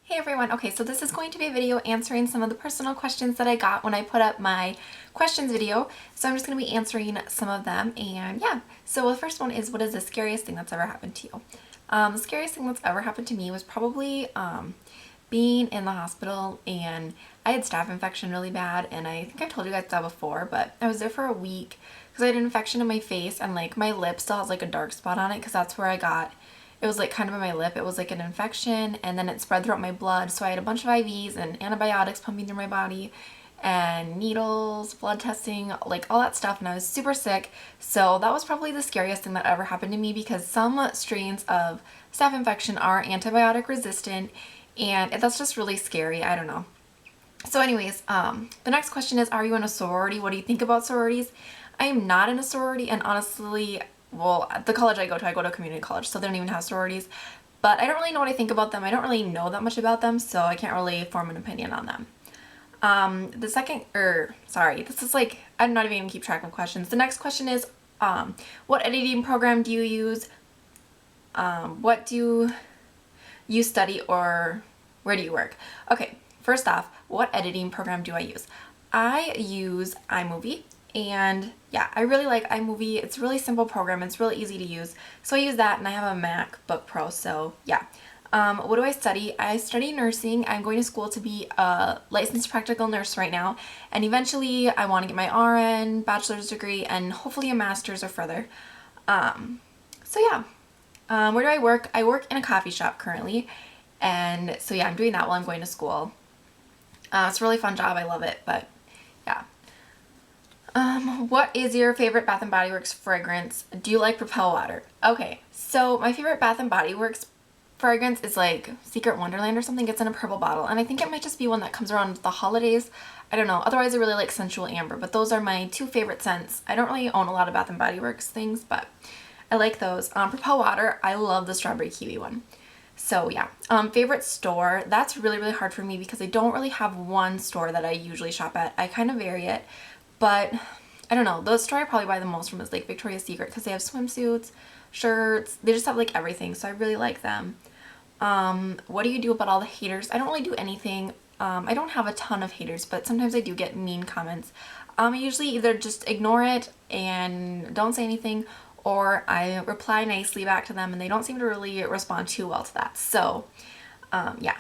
Hey everyone, okay, so this is going to be a video answering some of the personal questions that I got when I put up my questions video. So I'm just going to be answering some of them, and yeah. So the first one is, what is the scariest thing that's ever happened to you? The scariest thing that's ever happened to me was probably being in the hospital, and I had staph infection really bad, and I think I told you guys that before, but I was there for a week because I had an infection in my face, and like my lip still has like a dark spot on it because that's where I got it was like kind of in my lip. It was like an infection, and then it spread throughout my blood. So I had a bunch of IVs and antibiotics pumping through my body and needles, blood testing, like all that stuff. And I was super sick. So that was probably the scariest thing that ever happened to me because some strains of staph infection are antibiotic resistant, and that's just really scary. I don't know. So anyways, the next question is, are you in a sorority? What do you think about sororities? I am not in a sorority, and honestly, well, the college I go to a community college, so they don't even have sororities, but I don't really know what I think about them. I don't really know that much about them, so I can't really form an opinion on them. This is like, I'm not even gonna keep track of questions. The next question is, what editing program do you use? What do you study, or where do you work? Okay, first off, what editing program do I use? I use iMovie. And yeah, I really like iMovie. It's a really simple program. It's really easy to use. So I use that, and I have a MacBook Pro. So yeah. What do I study? I study nursing. I'm going to school to be a licensed practical nurse right now. And eventually I want to get my RN, bachelor's degree, and hopefully a master's or further. So yeah. Where do I work? I work in a coffee shop currently. And so yeah, I'm doing that while I'm going to school. It's a really fun job. I love it, but yeah. What is your favorite Bath & Body Works fragrance? Do you like Repel Water? Okay, so my favorite Bath & Body Works fragrance is like Secret Wonderland or something. It's in a purple bottle, and I think it might just be one that comes around the holidays. I don't know. Otherwise, I really like Sensual Amber, but those are my two favorite scents. I don't really own a lot of Bath & Body Works things, but I like those. Repel Water, I love the strawberry kiwi one. So yeah, favorite store, that's really, really hard for me because I don't really have one store that I usually shop at. I kind of vary it. But I don't know, the store I probably buy the most from is like Victoria's Secret because they have swimsuits, shirts, they just have like everything, so I really like them. What do you do about all the haters? I don't really do anything. I don't have a ton of haters, but sometimes I do get mean comments. I usually either just ignore it and don't say anything, or I reply nicely back to them, and they don't seem to really respond too well to that. So yeah.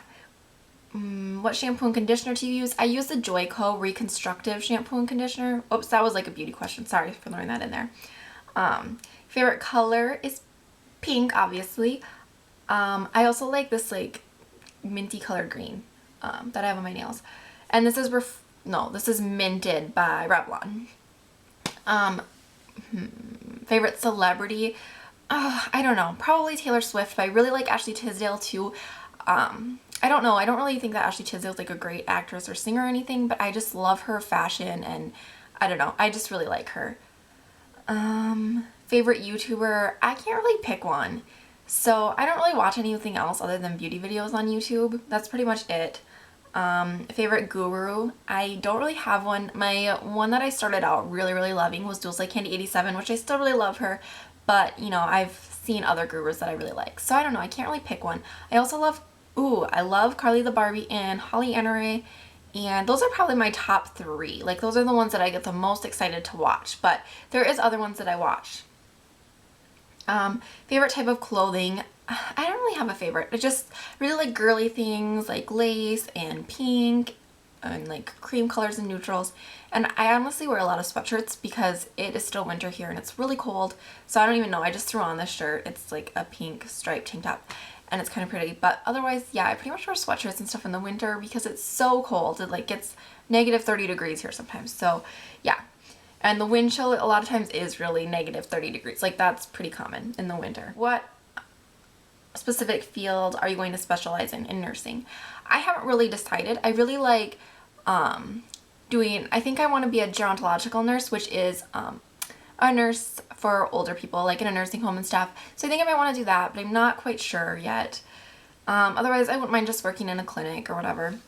What shampoo and conditioner do you use? I use the Joico Reconstructive shampoo and conditioner. Oops, that was like a beauty question. Sorry for throwing that in there. Favorite color is pink, obviously. I also like this like minty colored green that I have on my nails. And this is this is Minted by Revlon. Favorite celebrity? I don't know. Probably Taylor Swift, but I really like Ashley Tisdale too. I don't know. I don't really think that Ashley Tisdale's like a great actress or singer or anything, but I just love her fashion, and I don't know. I just really like her. Favorite YouTuber? I can't really pick one. So I don't really watch anything else other than beauty videos on YouTube. That's pretty much it. Favorite guru? I don't really have one. My one that I started out really, really loving was Jules Like Candy 87, which I still really love her, but you know, I've seen other gurus that I really like. So I don't know. I can't really pick one. I also love I love Carly the Barbie and Holly Anare, and those are probably my top three. Like, those are the ones that I get the most excited to watch, but there is other ones that I watch. Favorite type of clothing? I don't really have a favorite. I just really like girly things like lace and pink and like cream colors and neutrals. And I honestly wear a lot of sweatshirts because it is still winter here and it's really cold. So I don't even know. I just threw on this shirt. It's like a pink striped tank top, and it's kind of pretty. But otherwise, yeah, I pretty much wear sweatshirts and stuff in the winter because it's so cold. It like gets negative 30 degrees here sometimes. So yeah. And the wind chill a lot of times is really negative 30 degrees. Like, that's pretty common in the winter. What specific field are you going to specialize in nursing? I haven't really decided. I really like I think I want to be a gerontological nurse, which is a nurse for older people, like in a nursing home and stuff. So I think I might want to do that, but I'm not quite sure yet. Otherwise, I wouldn't mind just working in a clinic or whatever.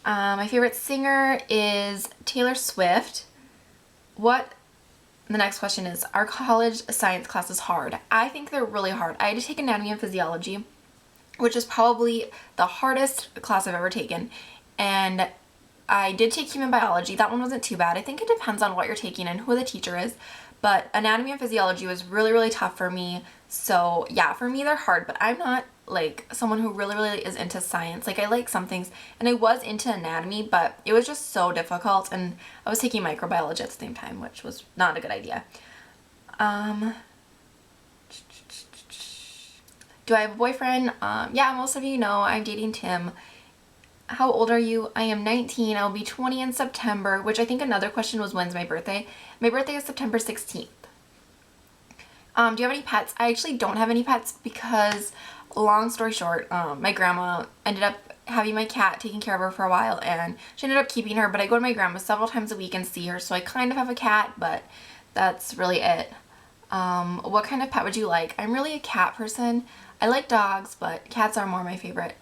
My favorite singer is Taylor Swift. The next question is, are college science classes hard? I think they're really hard. I had to take anatomy and physiology, which is probably the hardest class I've ever taken. And I did take human biology. That one wasn't too bad. I think it depends on what you're taking and who the teacher is. But anatomy and physiology was really, really tough for me. So yeah, for me they're hard, but I'm not like someone who really, really is into science. Like I like some things, and I was into anatomy, but it was just so difficult, and I was taking microbiology at the same time, which was not a good idea. Do I have a boyfriend? Yeah, most of you know I'm dating Tim. How old are you? I am 19. I'll be 20 in September, which I think another question was when's my birthday. My birthday is September 16th. Do you have any pets? I actually don't have any pets because, long story short, my grandma ended up having my cat, taking care of her for a while, and she ended up keeping her, but I go to my grandma several times a week and see her, so I kind of have a cat, but that's really it. What kind of pet would you like? I'm really a cat person. I like dogs, but cats are more my favorite.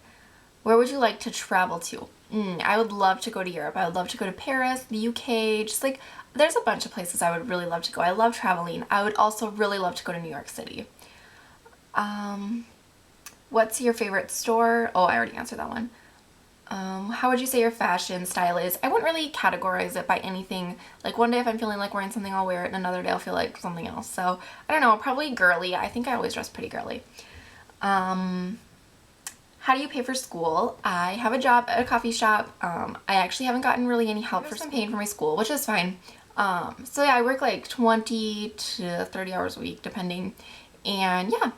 Where would you like to travel to? I would love to go to Europe. I would love to go to Paris, the UK, just like, there's a bunch of places I would really love to go. I love traveling. I would also really love to go to New York City. What's your favorite store? Oh, I already answered that one. How would you say your fashion style is? I wouldn't really categorize it by anything. Like one day if I'm feeling like wearing something, I'll wear it, and another day I'll feel like something else. So, I don't know, probably girly. I think I always dress pretty girly. How do you pay for school? I have a job at a coffee shop. I actually haven't gotten really any help for paying for my school, which is fine. So yeah, I work like 20 to 30 hours a week, depending. And yeah,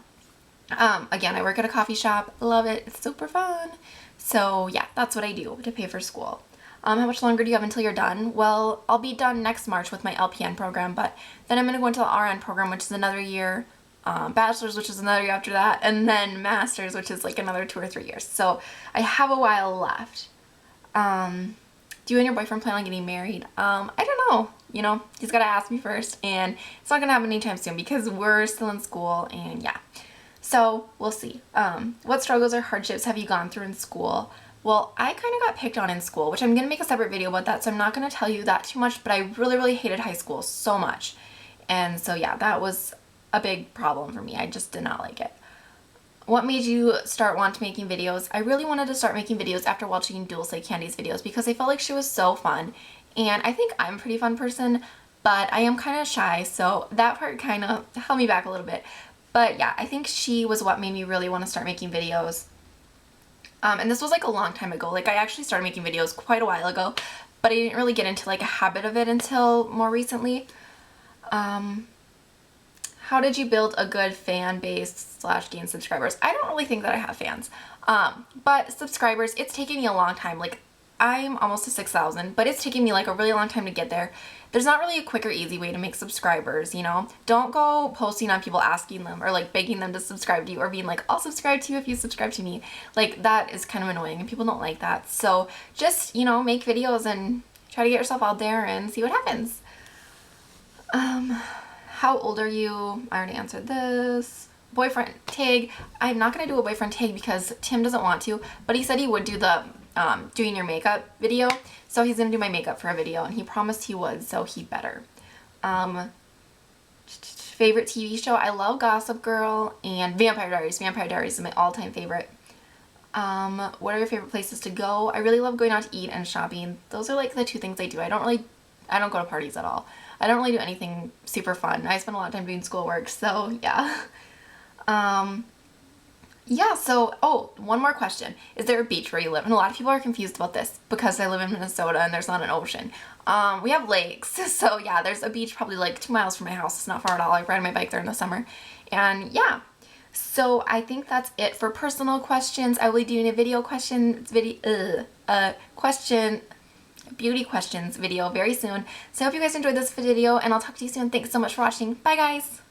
again, I work at a coffee shop. Love it. It's super fun. So yeah, that's what I do to pay for school. How much longer do you have until you're done? Well, I'll be done next March with my LPN program, but then I'm going to go into the RN program, which is another year. Bachelor's, which is another year after that, and then master's, which is like another 2 or 3 years. So I have a while left. Do you and your boyfriend plan on getting married? I don't know. You know, he's got to ask me first, and it's not going to happen anytime soon because we're still in school, and yeah. So we'll see. What struggles or hardships have you gone through in school? Well, I kind of got picked on in school, which I'm going to make a separate video about that, so I'm not going to tell you that too much, but I really, really hated high school so much. And so yeah, that was a big problem for me. I just did not like it. What made you start wanting making videos? I really wanted to start making videos after watching Dulce Candy's videos because I felt like she was so fun, and I think I'm a pretty fun person, but I am kind of shy, so that part kind of held me back a little bit. But yeah, I think she was what made me really want to start making videos. And this was like a long time ago. Like I actually started making videos quite a while ago, but I didn't really get into like a habit of it until more recently. How did you build a good fan base / gain subscribers? I don't really think that I have fans. But subscribers, it's taken me a long time. Like I'm almost to 6,000, but it's taken me like a really long time to get there. There's not really a quick or easy way to make subscribers, you know? Don't go posting on people asking them or like begging them to subscribe to you or being like, I'll subscribe to you if you subscribe to me. Like that is kind of annoying and people don't like that. So just, you know, make videos and try to get yourself out there and see what happens. How old are you? I already answered this. Boyfriend tag. I'm not going to do a boyfriend tag because Tim doesn't want to, but he said he would do the doing your makeup video. So he's going to do my makeup for a video, and he promised he would, so he better. Favorite TV show? I love Gossip Girl and Vampire Diaries. Vampire Diaries is my all-time favorite. What are your favorite places to go? I really love going out to eat and shopping. Those are like the two things I do. I don't go to parties at all. I don't really do anything super fun. I spend a lot of time doing schoolwork, so yeah. Yeah, so, oh, one more question. Is there a beach where you live? And a lot of people are confused about this because I live in Minnesota and there's not an ocean. We have lakes, so yeah, there's a beach probably like 2 miles from my house. It's not far at all. I ride my bike there in the summer. And yeah, so I think that's it for personal questions. I will be doing a beauty questions video very soon. So I hope you guys enjoyed this video, and I'll talk to you soon. Thanks so much for watching. Bye guys!